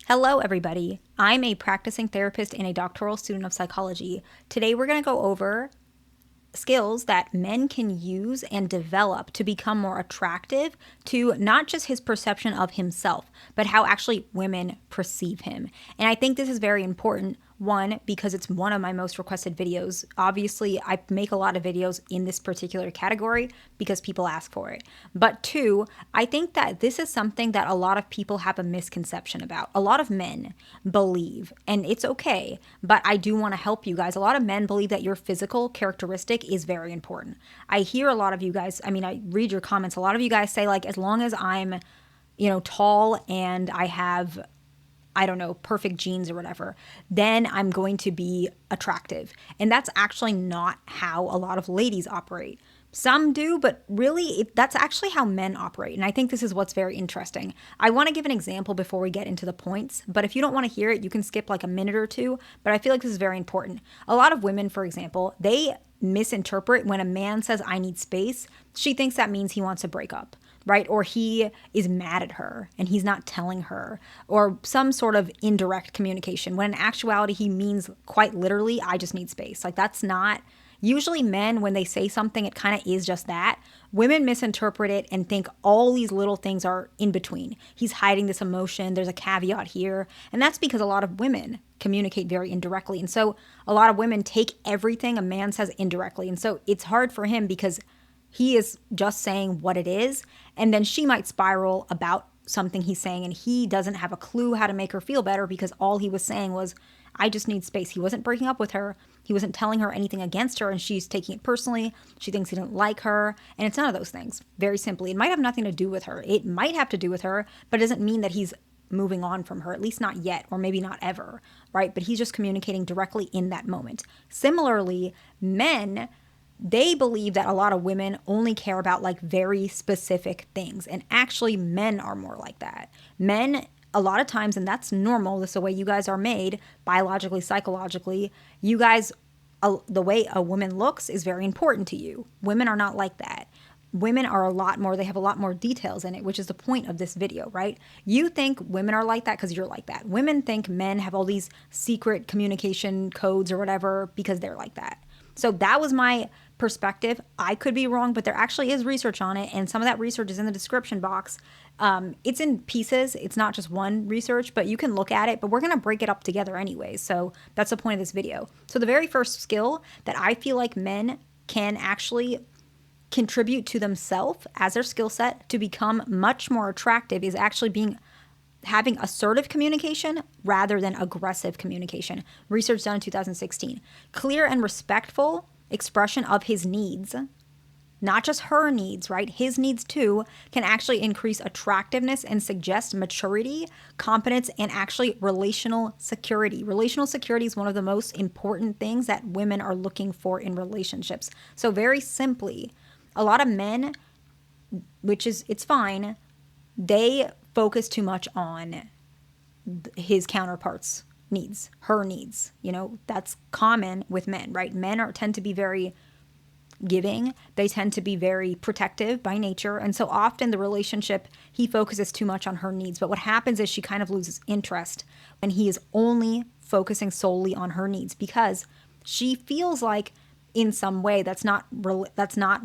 Hello, everybody. I'm a practicing therapist and a doctoral student of psychology. Today, we're going to go over skills that men can use and develop to become more attractive to not just his perception of himself, but how actually women perceive him. And I think this is very important. One, because it's one of my most requested videos. Obviously, I make a lot of videos in this particular category because people ask for it. But two, I think that this is something that a lot of people have a misconception about. A lot of men believe, and it's okay, but I do want to help you guys. A lot of men believe that your physical characteristic is very important. I hear a lot of you guys, I read your comments. A lot of you guys say, like, as long as I'm, tall and I have perfect genes or whatever, then I'm going to be attractive. And that's actually not how a lot of ladies operate. Some do, but really, that's actually how men operate. And I think this is what's very interesting. I want to give an example before we get into the points, but if you don't want to hear it, you can skip like a minute or two. But I feel like this is very important. A lot of women, for example, they misinterpret when a man says, I need space. She thinks that means he wants to break up, right? Or he is mad at her and he's not telling her, or some sort of indirect communication, when in actuality, he means quite literally, I just need space. Like, that's not. Usually men, when they say something, it kind of is just that. Women misinterpret it and think all these little things are in between. He's hiding this emotion. There's a caveat here. And that's because a lot of women communicate very indirectly. And so a lot of women take everything a man says indirectly. And so it's hard for him because he is just saying what it is. And then she might spiral about something he's saying and he doesn't have a clue how to make her feel better because all he was saying was, I just need space. He wasn't breaking up with her. He wasn't telling her anything against her, and she's taking it personally. She thinks he didn't like her, and it's none of those things. Very simply, it might have nothing to do with her. It might have to do with her, but it doesn't mean that he's moving on from her, at least not yet, or maybe not ever, right? But he's just communicating directly in that moment. Similarly, men, they believe that a lot of women only care about like very specific things, and actually men are more like that. Men, a lot of times, and that's normal, that's the way you guys are made, biologically, psychologically, you guys, the way a woman looks is very important to you. Women are not like that. Women are a lot more, they have a lot more details in it, which is the point of this video, right? You think women are like that because you're like that. Women think men have all these secret communication codes or whatever because they're like that. So that was my perspective. I could be wrong, but there actually is research on it, and some of that research is in the description box. It's in pieces. It's not just one research, but you can look at it, but we're going to break it up together anyway. So that's the point of this video. So the very first skill that I feel like men can actually contribute to themselves as their skill set to become much more attractive is actually having assertive communication rather than aggressive communication. Research done in 2016. Clear and respectful expression of his needs, not just her needs, right? His needs too, can actually increase attractiveness and suggest maturity, competence, and actually relational security. Relational security is one of the most important things that women are looking for in relationships. So very simply, a lot of men, it's fine, they focus too much on his counterpart's needs, her needs. That's common with men, right? Men tend to be very giving. They tend to be very protective by nature. And so often the relationship, he focuses too much on her needs. But what happens is she kind of loses interest when he is only focusing solely on her needs because she feels like in some way that's not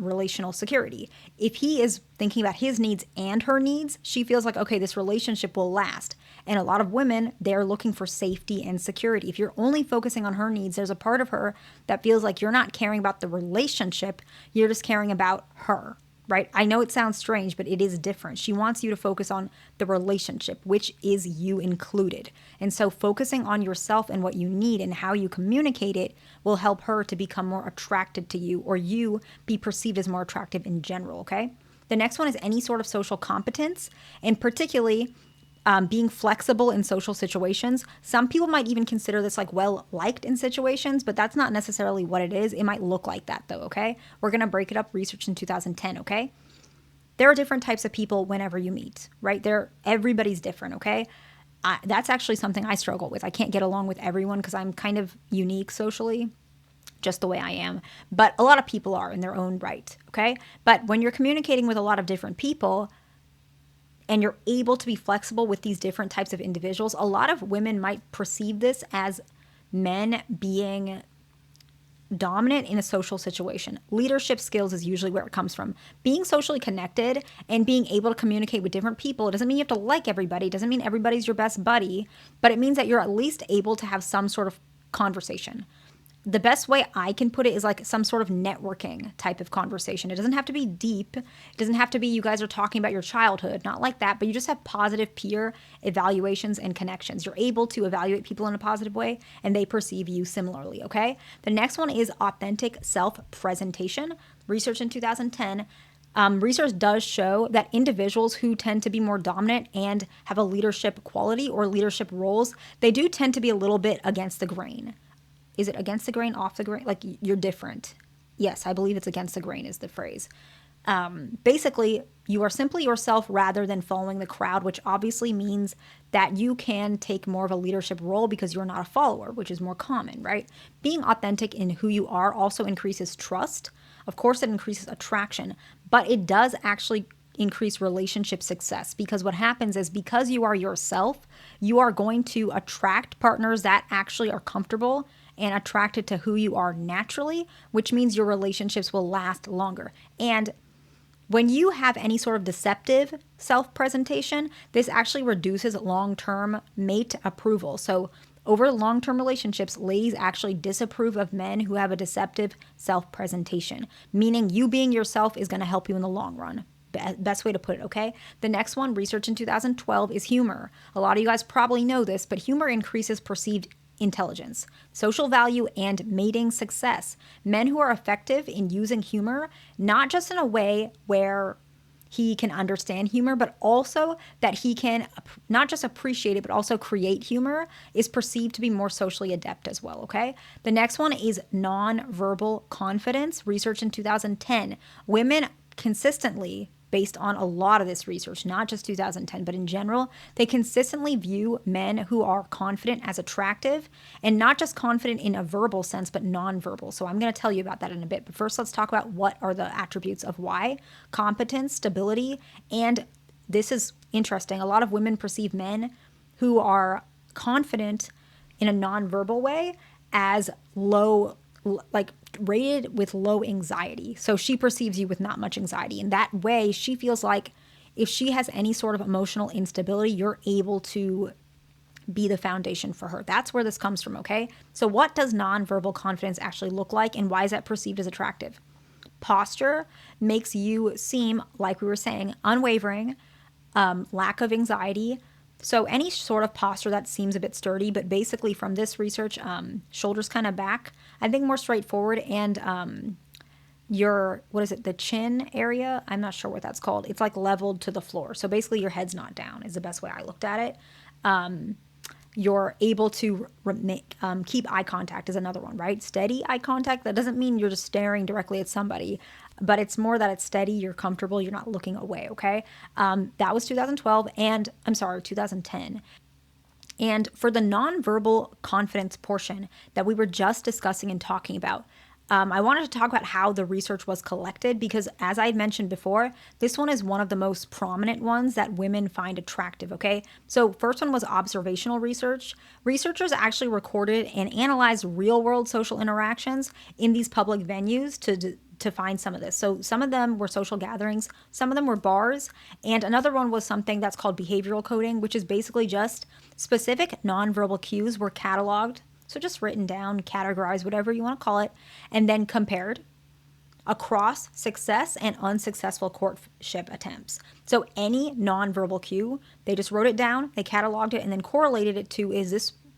relational security. If he is thinking about his needs and her needs, she feels like, okay, this relationship will last. And a lot of women, they're looking for safety and security. If you're only focusing on her needs, there's a part of her that feels like you're not caring about the relationship, you're just caring about her, right? I know it sounds strange, but it is different. She wants you to focus on the relationship, which is you included. And so focusing on yourself and what you need and how you communicate it will help her to become more attracted to you, or you be perceived as more attractive in general, okay? The next one is any sort of social competence, and particularly being flexible in social situations. Some people might even consider this like well liked in situations, but that's not necessarily what it is. It might look like that though, okay? We're going to break it up, research in 2010, okay? There are different types of people whenever you meet, right? Everybody's different, okay? That's actually something I struggle with. I can't get along with everyone because I'm kind of unique socially, just the way I am. But a lot of people are in their own right, okay? But when you're communicating with a lot of different people, and you're able to be flexible with these different types of individuals. A lot of women might perceive this as men being dominant in a social situation. Leadership skills is usually where it comes from. Being socially connected and being able to communicate with different people. It doesn't mean you have to like everybody. It doesn't mean everybody's your best buddy, but it means that you're at least able to have some sort of conversation. The best way I can put it is like some sort of networking type of conversation. It doesn't have to be deep. It doesn't have to be you guys are talking about your childhood, not like that, but you just have positive peer evaluations and connections. You're able to evaluate people in a positive way and they perceive you similarly, okay? The next one is authentic self-presentation. Research in 2010. Research does show that individuals who tend to be more dominant and have a leadership quality or leadership roles, they do tend to be a little bit against the grain. Is it against the grain, off the grain? Like you're different. Yes, I believe it's against the grain is the phrase. Basically, you are simply yourself rather than following the crowd, which obviously means that you can take more of a leadership role because you're not a follower, which is more common, right? Being authentic in who you are also increases trust. Of course, it increases attraction, but it does actually increase relationship success because what happens is because you are yourself, you are going to attract partners that actually are comfortable and attracted to who you are naturally, which means your relationships will last longer. And when you have any sort of deceptive self-presentation, this actually reduces long-term mate approval. So over long-term relationships, ladies actually disapprove of men who have a deceptive self-presentation, meaning you being yourself is going to help you in the long run. Best way to put it, okay? The next one, research in 2012, is humor. A lot of you guys probably know this, but humor increases perceived intelligence, social value, and mating success. Men who are effective in using humor, not just in a way where he can understand humor, but also that he can not just appreciate it, but also create humor, is perceived to be more socially adept as well, okay? The next one is nonverbal confidence. Research in 2010. Women consistently, based on a lot of this research, not just 2010, but in general, they consistently view men who are confident as attractive, and not just confident in a verbal sense, but nonverbal. So I'm going to tell you about that in a bit. But first, let's talk about what are the attributes of why. Competence, stability, and this is interesting. A lot of women perceive men who are confident in a nonverbal way as low, like rated with low anxiety. So she perceives you with not much anxiety. And that way, she feels like if she has any sort of emotional instability, you're able to be the foundation for her. That's where this comes from, okay? So what does nonverbal confidence actually look like, and why is that perceived as attractive? Posture makes you seem, like we were saying, unwavering, lack of anxiety. So any sort of posture that seems a bit sturdy, but basically from this research, shoulders kind of back, I think more straightforward, and your, what is it, the chin area? I'm not sure what that's called. It's like leveled to the floor. So basically your head's not down is the best way I looked at it. You're able to keep eye contact is another one, right? Steady eye contact. That doesn't mean you're just staring directly at somebody, but it's more that it's steady, you're comfortable, you're not looking away, okay? That was 2012, and I'm sorry, 2010. And for the nonverbal confidence portion that we were just discussing and talking about, I wanted to talk about how the research was collected because, as I mentioned before, this one is one of the most prominent ones that women find attractive, okay? So first one was observational research. Researchers actually recorded and analyzed real-world social interactions in these public venues to find some of this. So some of them were social gatherings, some of them were bars, and another one was something that's called behavioral coding, which is basically just specific nonverbal cues were cataloged. So just written down, categorized, whatever you want to call it, and then compared across success and unsuccessful courtship attempts. So any nonverbal cue, they just wrote it down, they cataloged it, and then correlated it to,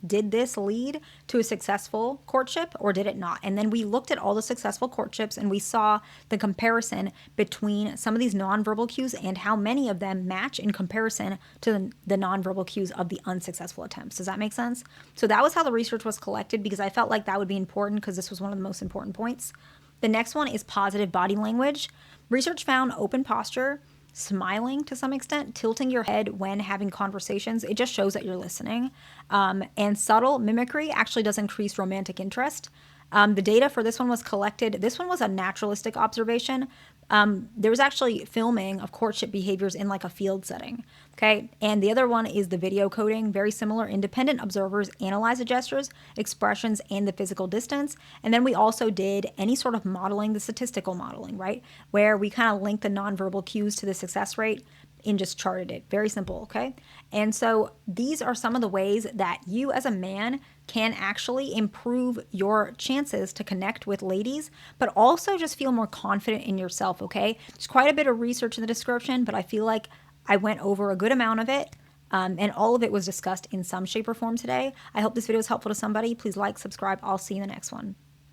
did this lead to a successful courtship or did it not? And then we looked at all the successful courtships and we saw the comparison between some of these nonverbal cues and how many of them match in comparison to the nonverbal cues of the unsuccessful attempts. Does that make sense? So that was how the research was collected because I felt like that would be important because this was one of the most important points. The next one is positive body language. Research found open posture, smiling to some extent, tilting your head when having conversations. It just shows that you're listening. And subtle mimicry actually does increase romantic interest. The data for this one was collected. This one was a naturalistic observation, There was actually filming of courtship behaviors in like a field setting. Okay. And the other one is the video coding. Very similar. Independent observers analyze the gestures, expressions, and the physical distance. And then we also did any sort of modeling, the statistical modeling, right? Where we kind of link the nonverbal cues to the success rate and just charted it. Very simple, okay? And so these are some of the ways that you as a man can actually improve your chances to connect with ladies, but also just feel more confident in yourself, okay? There's quite a bit of research in the description, but I feel like I went over a good amount of it. And all of it was discussed in some shape or form today. I hope this video was helpful to somebody. Please like, subscribe. I'll see you in the next one.